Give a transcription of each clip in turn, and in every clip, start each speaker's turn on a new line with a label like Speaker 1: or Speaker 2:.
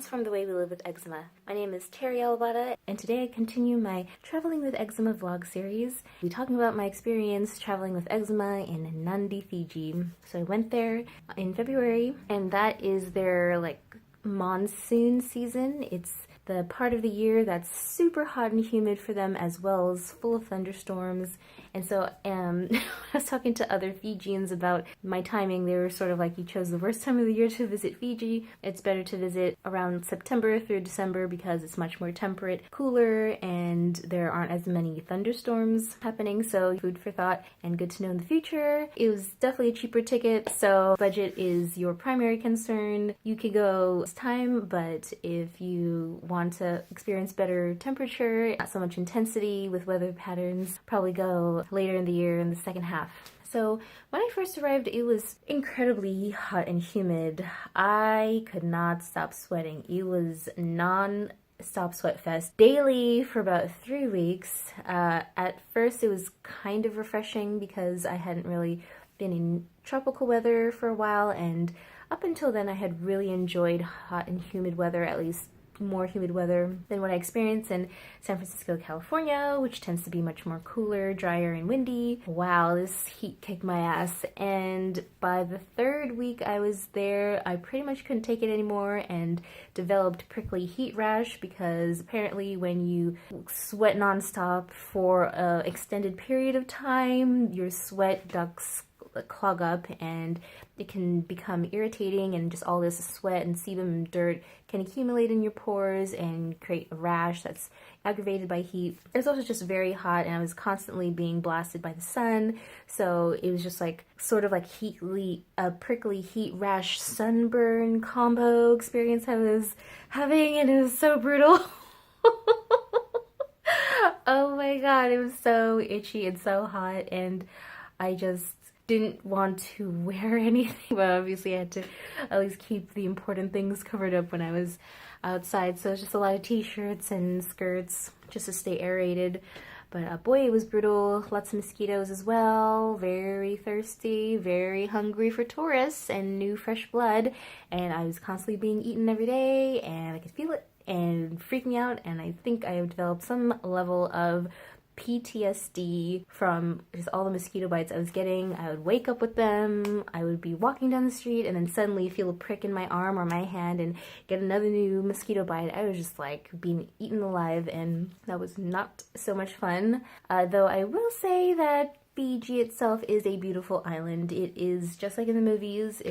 Speaker 1: Transform the Way We Live with Eczema. My name is TeresaAlabata, and today I continue my Traveling with Eczema vlog series. We're talking about my experience traveling with eczema in Nadi, Fiji. So I went there in February, and that is their monsoon season. It's the part of the year that's super hot and humid for them, as well as full of thunderstorms. And so I was talking to other Fijians about my timing. They were sort of like, you chose the worst time of the year to visit Fiji. It's better to visit around September through December because it's much more temperate, cooler, and there aren't as many thunderstorms happening. So food for thought and good to know in the future. It was definitely a cheaper ticket, so budget is your primary concern. You could go this time, but if you want to experience better temperature, not so much intensity with weather patterns, probably go later in the year in the second half. So when I first arrived, it was incredibly hot and humid. I could not stop sweating. It was non-stop sweat fest daily for about 3 weeks. At first it was kind of refreshing because I hadn't really been in tropical weather for a while, and up until then I had really enjoyed hot and humid weather, at least more humid weather than what I experienced in San Francisco, California, which tends to be much more cooler, drier, and windy. Wow, this heat kicked my ass. And by the third week I was there, I pretty much couldn't take it anymore and developed prickly heat rash, because apparently when you sweat nonstop for an extended period of time, your sweat ducts clog up and it can become irritating, and just all this sweat and sebum and dirt can accumulate in your pores and create a rash that's aggravated by heat. It was also just very hot, and I was constantly being blasted by the sun, so it was just like sort of like a prickly heat rash sunburn combo experience I was having, and it was so brutal. Oh my god, it was so itchy and so hot, and I just didn't want to wear anything, but obviously I had to at least keep the important things covered up when I was outside, so it's just a lot of t-shirts and skirts just to stay aerated. But boy, it was brutal. Lots of mosquitoes as well. Very thirsty, very hungry for tourists and new fresh blood, and I was constantly being eaten every day, and I could feel it and freak me out, and I think I have developed some level of PTSD from just all the mosquito bites I was getting. I would wake up with them, I would be walking down the street and then suddenly feel a prick in my arm or my hand and get another new mosquito bite. I was just like being eaten alive, and that was not so much fun. Though I will say that Fiji itself is a beautiful island. It is just like in the movies.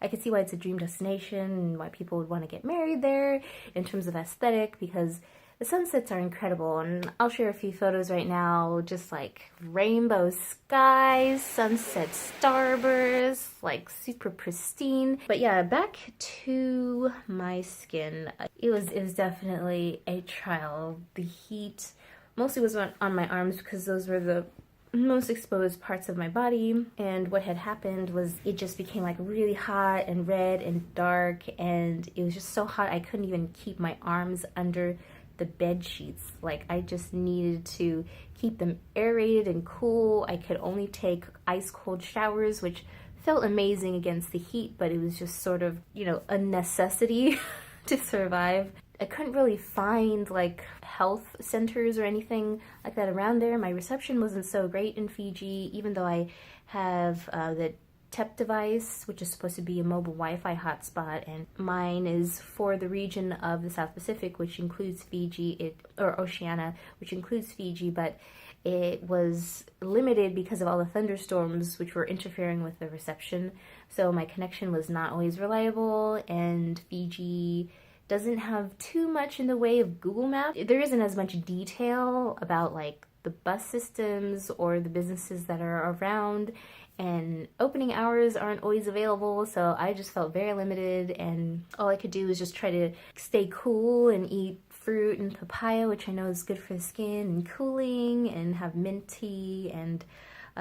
Speaker 1: I could see why it's a dream destination and why people would want to get married there in terms of aesthetic, because the sunsets are incredible, and I'll share a few photos right now, just like rainbow skies, sunset starbursts, like super pristine. But yeah, back to my skin. It was definitely a trial. The heat mostly was on my arms because those were the most exposed parts of my body, and what had happened was it just became like really hot and red and dark, and it was just so hot I couldn't even keep my arms under the bed sheets. Like, I just needed to keep them aerated and cool. I could only take ice cold showers, which felt amazing against the heat, but it was just sort of, you know, a necessity to survive. I couldn't really find like health centers or anything like that around there. My reception wasn't so great in Fiji, even though I have the TEP device, which is supposed to be a mobile Wi-Fi hotspot, and mine is for the region of the South Pacific, which includes Fiji, or Oceania, which includes Fiji, but it was limited because of all the thunderstorms which were interfering with the reception, so my connection was not always reliable, and Fiji doesn't have too much in the way of Google Maps. There isn't as much detail about like the bus systems or the businesses that are around, and opening hours aren't always available, so I just felt very limited, and all I could do was just try to stay cool and eat fruit and papaya, which I know is good for the skin and cooling, and have mint tea and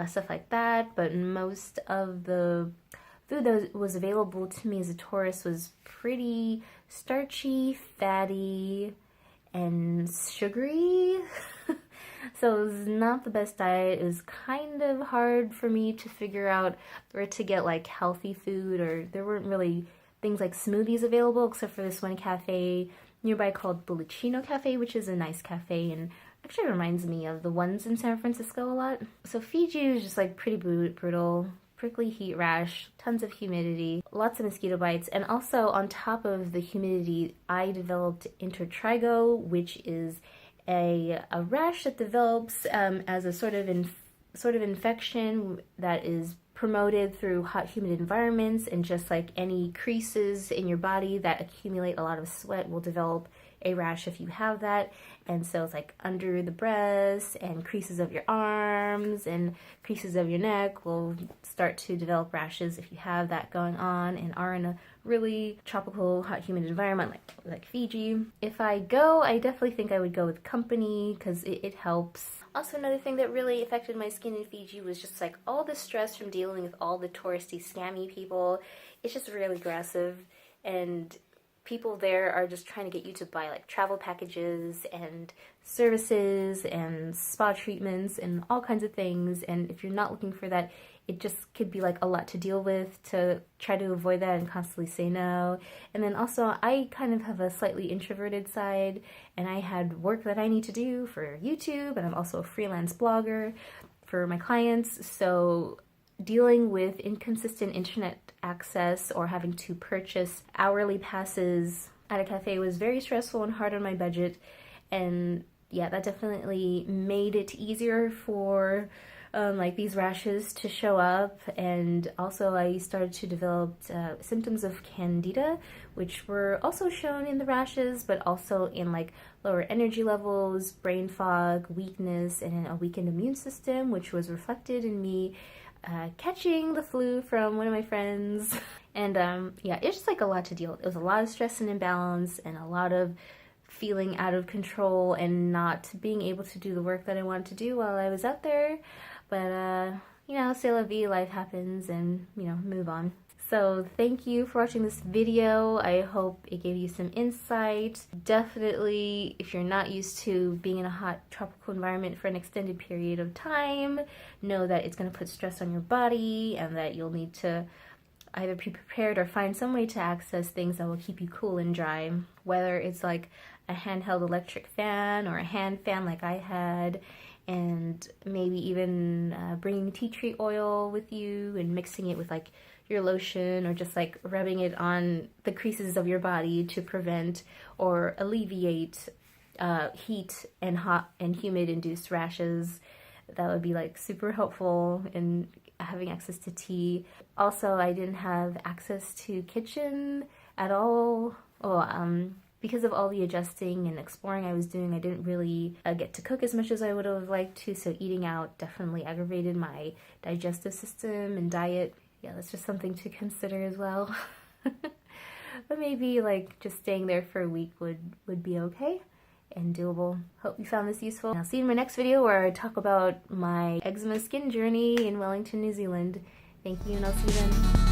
Speaker 1: stuff like that. But most of the food that was available to me as a tourist was pretty starchy, fatty, and sugary. So it was not the best diet. It was kind of hard for me to figure out where to get like healthy food, or there weren't really things like smoothies available, except for this one cafe nearby called Bullicino Cafe, which is a nice cafe and actually reminds me of the ones in San Francisco a lot. So Fiji is just like pretty brutal, prickly heat rash, tons of humidity, lots of mosquito bites, and also on top of the humidity, I developed intertrigo, which is a rash that develops as a sort of infection that is promoted through hot, humid environments, and just like any creases in your body that accumulate a lot of sweat will develop a rash if you have that. And so it's like under the breasts and creases of your arms and creases of your neck will start to develop rashes if you have that going on and are in a really tropical, hot, humid environment like Fiji. If I go, I definitely think I would go with company because it helps. Also, another thing that really affected my skin in Fiji was just like all the stress from dealing with all the touristy, scammy people. It's just really aggressive, and people there are just trying to get you to buy like travel packages and services and spa treatments and all kinds of things. And if you're not looking for that, it just could be like a lot to deal with to try to avoid that and constantly say no. And then also I kind of have a slightly introverted side, and I had work that I need to do for YouTube, and I'm also a freelance blogger for my clients. So dealing with inconsistent internet access or having to purchase hourly passes at a cafe was very stressful and hard on my budget. And yeah, that definitely made it easier for like these rashes to show up. And also I started to develop symptoms of candida, which were also shown in the rashes, but also in like lower energy levels, brain fog, weakness, and a weakened immune system, which was reflected in me catching the flu from one of my friends. And yeah, it's just like a lot to deal with. It was a lot of stress and imbalance and a lot of feeling out of control and not being able to do the work that I wanted to do while I was out there. But you know, c'est la vie, life happens, and you know, move on. So thank you for watching this video. I hope it gave you some insight. Definitely, if you're not used to being in a hot tropical environment for an extended period of time, know that it's going to put stress on your body and that you'll need to either be prepared or find some way to access things that will keep you cool and dry. Whether it's like a handheld electric fan or a hand fan like I had, and maybe even bringing tea tree oil with you and mixing it with like your lotion, or just like rubbing it on the creases of your body to prevent or alleviate heat and hot and humid induced rashes. That would be like super helpful in having access to tea. Also, I didn't have access to kitchen at all. Because of all the adjusting and exploring I was doing, I didn't really get to cook as much as I would have liked to, so eating out definitely aggravated my digestive system and diet. Yeah, that's just something to consider as well. But maybe like just staying there for a week would be okay and doable. Hope you found this useful. I'll see you in my next video where I talk about my eczema skin journey in Wellington, New Zealand. Thank you, and I'll see you then.